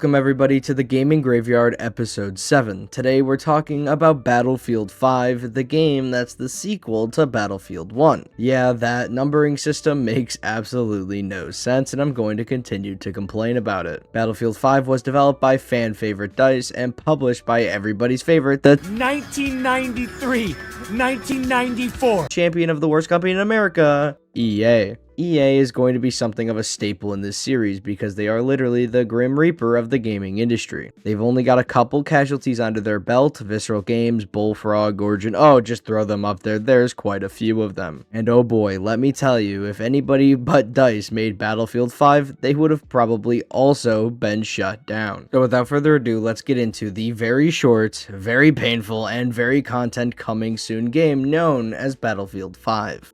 Welcome everybody to the Gaming Graveyard episode 7. Today we're talking about Battlefield 5, the game that's the sequel to Battlefield 1. Yeah, that numbering system makes absolutely no sense, and I'm going to continue to complain about it. Battlefield 5 was developed by fan favorite DICE and published by everybody's favorite, the 1993, 1994 champion of the worst company in America, EA. EA is going to be something of a staple in this series because they are literally the Grim Reaper of the gaming industry. They've only got a couple casualties under their belt: Visceral Games, Bullfrog, Origin. Oh, just throw them up there. There's quite a few of them. And oh boy, let me tell you, if anybody but DICE made Battlefield 5, they would have probably also been shut down. So without further ado, let's get into the very short, very painful, and very content coming soon game known as Battlefield 5.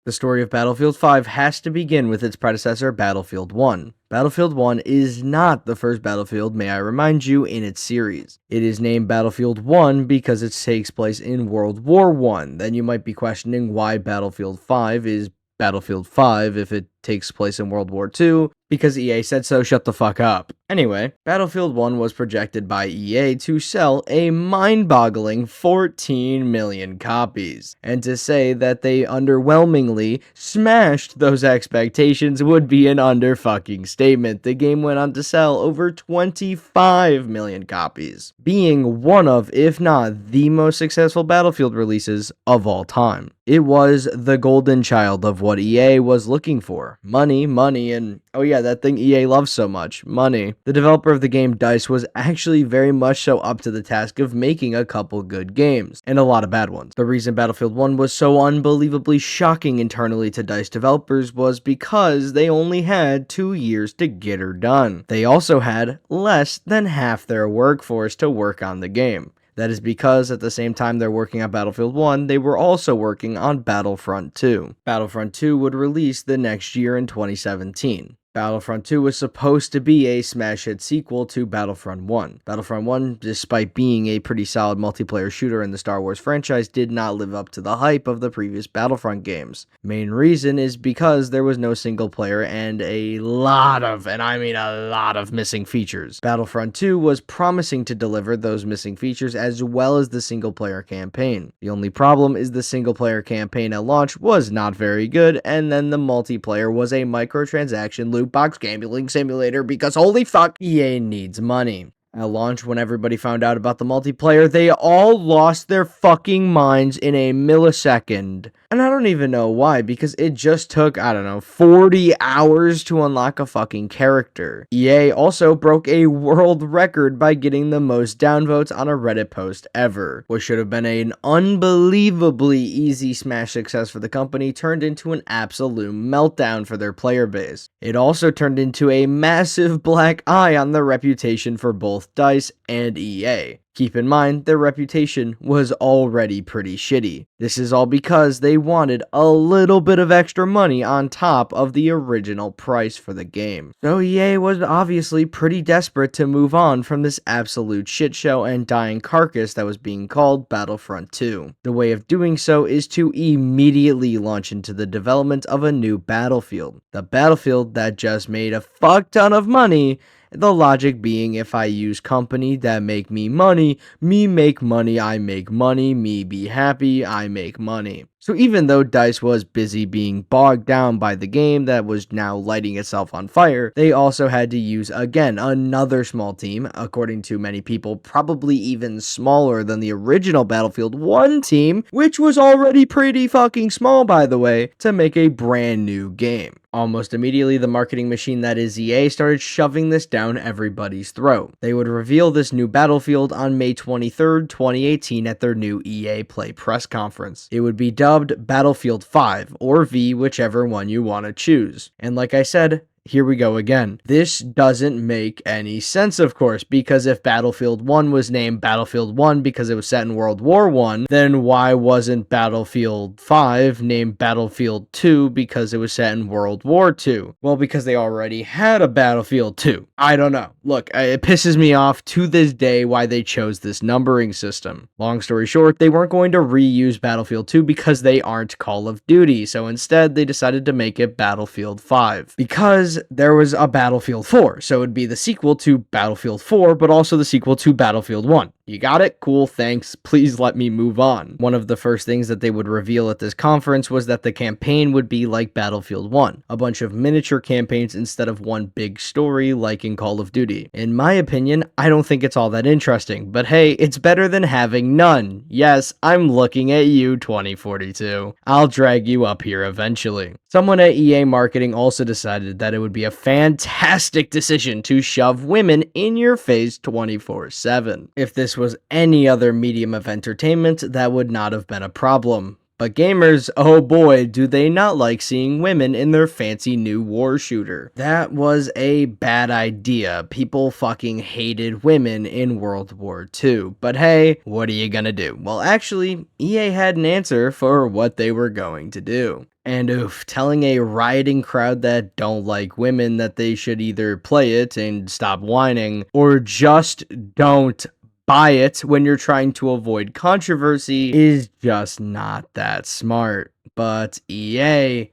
The story of Battlefield 5 has to begin with its predecessor, Battlefield 1. Battlefield 1 is not the first Battlefield, may I remind you, in its series. It is named Battlefield 1 because it takes place in World War I. Then you might be questioning why Battlefield 5 is Battlefield 5 if it takes place in World War II, because EA said so. Shut the fuck up. Anyway, Battlefield 1 was projected by EA to sell a mind-boggling 14 million copies, and to say that they underwhelmingly smashed those expectations would be an under-fucking statement. The game went on to sell over 25 million copies, being one of, if not the most successful Battlefield releases of all time. It was the golden child of what EA was looking for. Money, and oh yeah, that thing EA loves so much, money. The developer of the game, DICE, was actually very much so up to the task of making a couple good games, and a lot of bad ones. The reason Battlefield 1 was so unbelievably shocking internally to DICE developers was because they only had 2 years to get her done. They also had less than half their workforce to work on the game. That is because at the same time they're working on Battlefield 1, they were also working on Battlefront 2. Battlefront 2 would release the next year in 2017. Battlefront 2 was supposed to be a smash hit sequel to Battlefront 1. Battlefront 1, despite being a pretty solid multiplayer shooter in the Star Wars franchise, did not live up to the hype of the previous Battlefront games. Main reason is because there was no single player and a lot of, and I mean a lot of, missing features. Battlefront 2 was promising to deliver those missing features as well as the single player campaign. The only problem is the single player campaign at launch was not very good, and then the multiplayer was a microtransaction loop box gambling simulator because holy fuck, EA needs money. At launch, when everybody found out about the multiplayer, they all lost their fucking minds in a millisecond. And I don't even know why, because it just took, 40 hours to unlock a fucking character. EA also broke a world record by getting the most downvotes on a Reddit post ever. What should have been an unbelievably easy smash success for the company turned into an absolute meltdown for their player base. It also turned into a massive black eye on the reputation for both DICE and EA. Keep in mind, their reputation was already pretty shitty. This is all because they wanted a little bit of extra money on top of the original price for the game. So EA was obviously pretty desperate to move on from this absolute shit show and dying carcass that was being called Battlefront 2. The way of doing so is to immediately launch into the development of a new Battlefield. The Battlefield that just made a fuck ton of money. The logic being, if I use company that make me make money, I make money, me be happy, I make money. So even though DICE was busy being bogged down by the game that was now lighting itself on fire, they also had to use, again, another small team, according to many people, probably even smaller than the original Battlefield 1 team, which was already pretty fucking small, by the way, to make a brand new game. Almost immediately, the marketing machine that is EA started shoving this down everybody's throat. They would reveal this new Battlefield on May 23rd, 2018 at their new EA Play press conference. It would be dubbed Battlefield 5, or V, whichever one you want to choose. And like I said, here we go again. This doesn't make any sense, of course, because if Battlefield 1 was named Battlefield 1 because it was set in World War 1, then why wasn't Battlefield 5 named Battlefield 2 because it was set in World War 2? Well, because they already had a Battlefield 2. I don't know. Look, it pisses me off to this day why they chose this numbering system. Long story short, they weren't going to reuse Battlefield 2 because they aren't Call of Duty, so instead they decided to make it Battlefield 5. Because there was a Battlefield 4, so it'd be the sequel to Battlefield 4, but also the sequel to Battlefield 1. You got it? Cool, thanks. Please let me move on. One of the first things that they would reveal at this conference was that the campaign would be like Battlefield 1, a bunch of miniature campaigns instead of one big story like in Call of Duty. In my opinion, I don't think it's all that interesting, but hey, it's better than having none. Yes, I'm looking at you, 2042. I'll drag you up here eventually. Someone at EA Marketing also decided that it would be a fantastic decision to shove women in your face 24/7. If this was any other medium of entertainment, that would not have been a problem. But gamers, oh boy, do they not like seeing women in their fancy new war shooter. That was a bad idea. People fucking hated women in World War II. But hey, what are you gonna do? Well, actually, EA had an answer for what they were going to do. And oof, telling a rioting crowd that don't like women that they should either play it and stop whining, or just don't buy it when you're trying to avoid controversy is just not that smart. But EA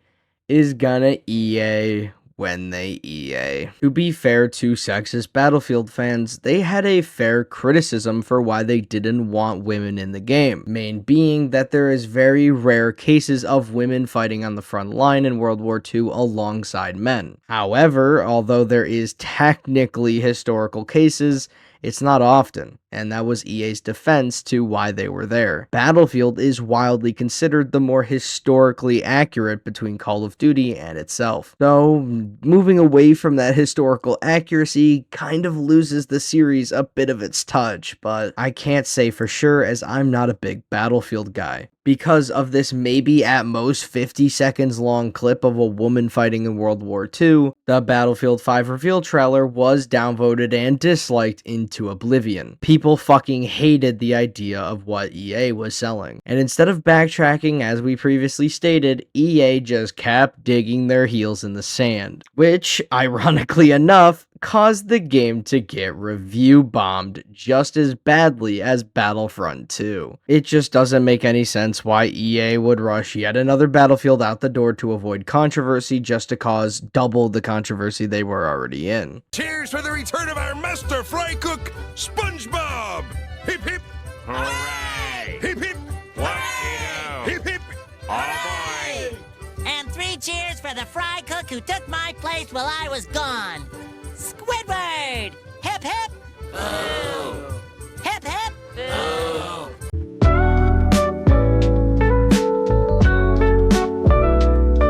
is gonna EA when they EA. To be fair to sexist Battlefield fans, they had a fair criticism for why they didn't want women in the game. Main being that there is very rare cases of women fighting on the front line in World War II alongside men. However, although there is technically historical cases, it's not often, and that was EA's defense to why they were there. Battlefield is widely considered the more historically accurate between Call of Duty and itself. So, moving away from that historical accuracy kind of loses the series a bit of its touch, but I can't say for sure as I'm not a big Battlefield guy. Because of this maybe at most 50 seconds long clip of a woman fighting in World War II, the Battlefield 5 reveal trailer was downvoted and disliked into oblivion. People fucking hated the idea of what EA was selling. And instead of backtracking as we previously stated, EA just kept digging their heels in the sand. Which, ironically enough, caused the game to get review bombed just as badly as Battlefront 2. It just doesn't make any sense why EA would rush yet another Battlefield out the door to avoid controversy just to cause double the controversy they were already in. Cheers for the return of our master fry cook, SpongeBob! Hip hip! Hooray! Hip hip! Hooray! Hip hip! Hooray! And 3 cheers for the fry cook who took my place while I was gone. Squidward! Hip hip! Boo! Hip hip! Boo!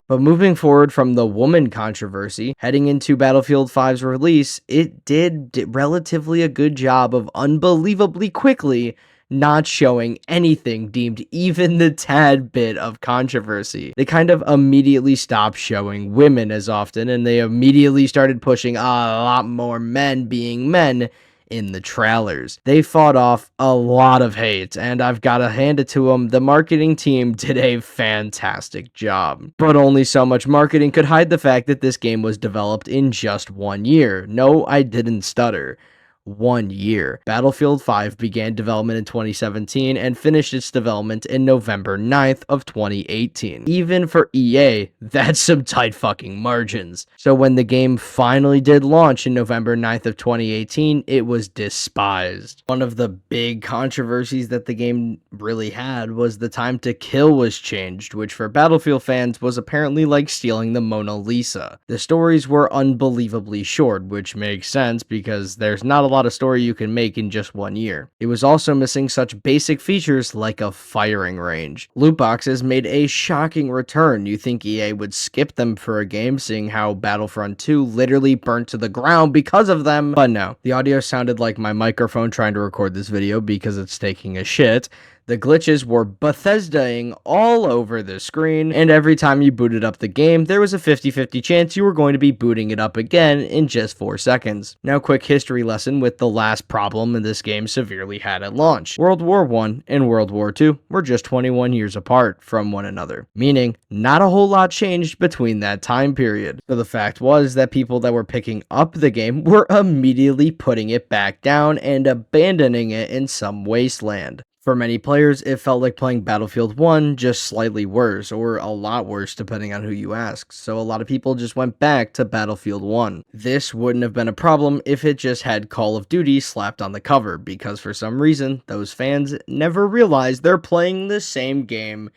But moving forward from the woman controversy, heading into Battlefield 5's release, it did relatively a good job of unbelievably quickly not showing anything deemed even the tad bit of controversy. They kind of immediately stopped showing women as often, and they immediately started pushing a lot more men being men in the trailers. They fought off a lot of hate, and I've got to hand it to them, the marketing team did a fantastic job. But only so much marketing could hide the fact that this game was developed in just 1 year. No, I didn't stutter. 1 year. Battlefield 5 began development in 2017 and finished its development in November 9th of 2018. Even for EA, that's some tight fucking margins. So when the game finally did launch in November 9th of 2018, it was despised. One of the big controversies that the game really had was the time to kill was changed, which for Battlefield fans was apparently like stealing the Mona Lisa. The stories were unbelievably short, which makes sense because there's not a lot of story you can make in just 1 year. It was also missing such basic features like a firing range. Loot boxes made a shocking return. You think EA would skip them for a game, seeing how Battlefront 2 literally burnt to the ground because of them, but no. The audio sounded like my microphone trying to record this video because it's taking a shit. The glitches were Bethesdaing all over the screen, and every time you booted up the game, there was a 50-50 chance you were going to be booting it up again in just 4 seconds. Now, quick history lesson with the last problem in this game severely had at launch. World War I and World War II were just 21 years apart from one another, meaning not a whole lot changed between that time period. So the fact was that people that were picking up the game were immediately putting it back down and abandoning it in some wasteland. For many players, it felt like playing Battlefield 1 just slightly worse, or a lot worse depending on who you ask, so a lot of people just went back to Battlefield 1. This wouldn't have been a problem if it just had Call of Duty slapped on the cover, because for some reason, those fans never realized they're playing the same game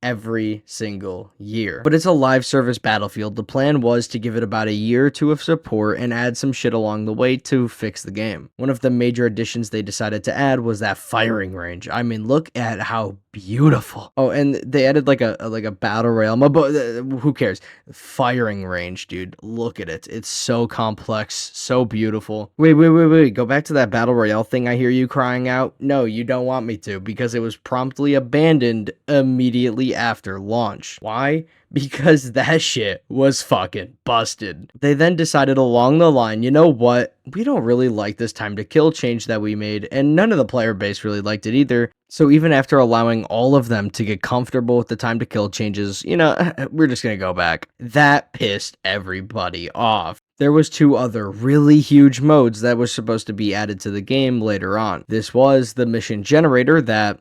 every single year. But it's a live service Battlefield. The plan was to give it about a year or two of support and add some shit along the way to fix the game. One of the major additions they decided to add was that firing range. I mean, look at how beautiful. Oh, and they added like a battle royale mode, but who cares? Firing range, dude. Look at it. It's so complex, so beautiful. Wait. Go back to that battle royale thing I hear you crying out. No, you don't want me to, because it was promptly abandoned immediately after launch. Why? Because that shit was fucking busted. They then decided along the line, you know what? We don't really like this time to kill change that we made, and none of the player base really liked it either. So even after allowing all of them to get comfortable with the time to kill changes, you know, we're just gonna go back. That pissed everybody off. There was 2 other really huge modes that were supposed to be added to the game later on. This was the mission generator that,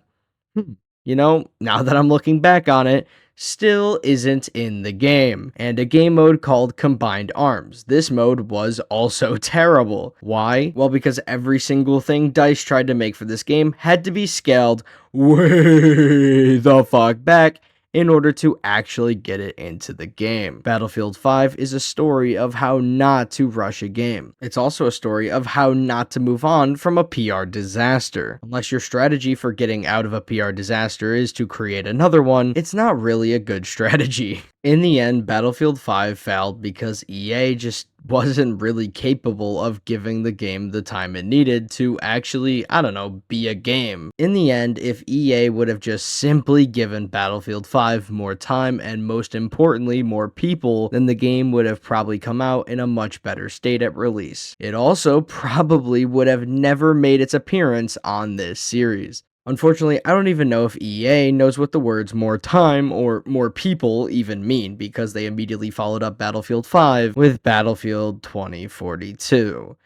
you know, now that I'm looking back on it, still isn't in the game, and a game mode called Combined Arms. This mode was also terrible. Why? Well, because every single thing DICE tried to make for this game had to be scaled way the fuck back in order to actually get it into the game. Battlefield 5 is a story of how not to rush a game. It's also a story of how not to move on from a PR disaster. Unless your strategy for getting out of a PR disaster is to create another one, it's not really a good strategy. In the end, Battlefield 5 failed because EA just wasn't really capable of giving the game the time it needed to actually, I don't know, be a game. In the end, if EA would have just simply given Battlefield 5 more time and most importantly more people, then the game would have probably come out in a much better state at release. It also probably would have never made its appearance on this series. Unfortunately, I don't even know if EA knows what the words more time or more people even mean, because they immediately followed up Battlefield 5 with Battlefield 2042.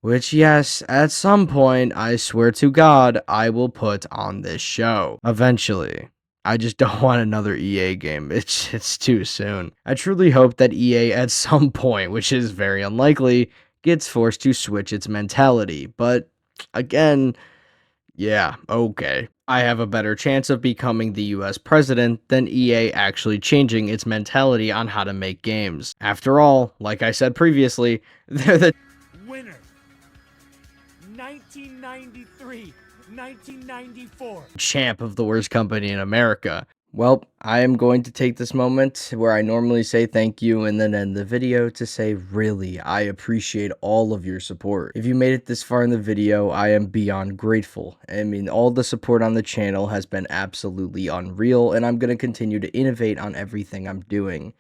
Which, yes, at some point, I swear to God, I will put on this show. Eventually. I just don't want another EA game. It's too soon. I truly hope that EA at some point, which is very unlikely, gets forced to switch its mentality. But, again, yeah, okay. I have a better chance of becoming the US president than EA actually changing its mentality on how to make games. After all, like I said previously, they're the Winner. 1993, 1994. champ of the worst company in America. Well, I am going to take this moment where I normally say thank you and then end the video to say, really, I appreciate all of your support. If you made it this far in the video, I am beyond grateful. I mean, all the support on the channel has been absolutely unreal, and I'm going to continue to innovate on everything I'm doing.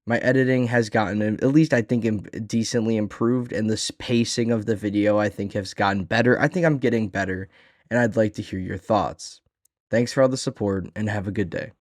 My editing has gotten, at least I think, decently improved, and the pacing of the video I think has gotten better. I think I'm getting better, and I'd like to hear your thoughts. Thanks for all the support, and have a good day.